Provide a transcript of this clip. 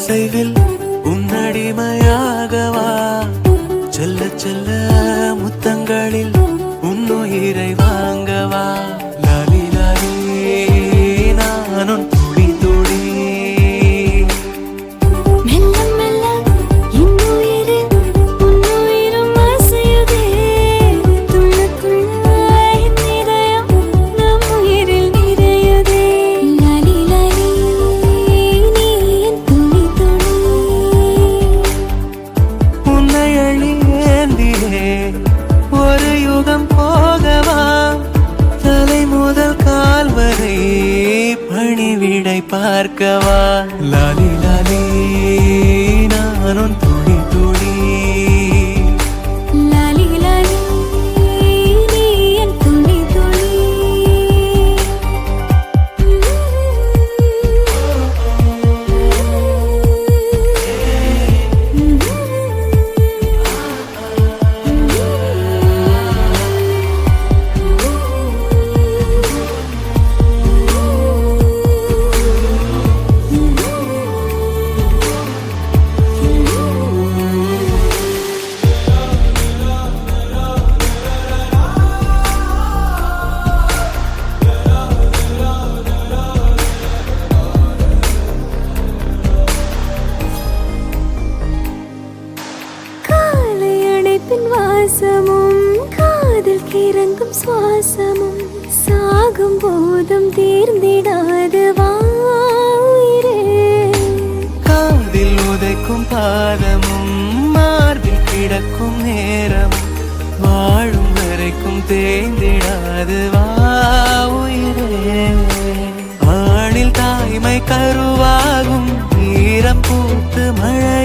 அசைவில் உன்னடிமையாகவா செல்ல செல்ல முத்தங்களில் உன்னுயிரை வாங்கவா லாலி லாலி நானும் துடி துடி மெல்ல மெல்ல இன்னுயிரு உன்னுயிரும் அசையுதே துள்ளுக்குள்ள என் இதயம் நம் உயிரில் நிறையுதே லாலி லாலி நீ என் துளி துளி உன்னை அள்ளி ஏந்தியே ஒரு யுகம் போகவா தலை முதல் கால் வரை பணிவிடை பார்க்கவா லாலி லாலி நானும் துடி துடி லாலி லாலி நீ என் துளி துளி காலை அணைப்பின் வாசமும் காதில் கிறங்கும் சுவாசமும் சாகும் போதும் தீர்ந்திடாது வாயிரே காதில் உதைக்கும் பாதமும் மார்பில் கிடக்கும் நேரமும் வாழும் வரைக்கும் தேய்ந்திடாது வா உயிரே ஆணில் தாய்மை கருவாகும் ஈரம் பூத்து மழை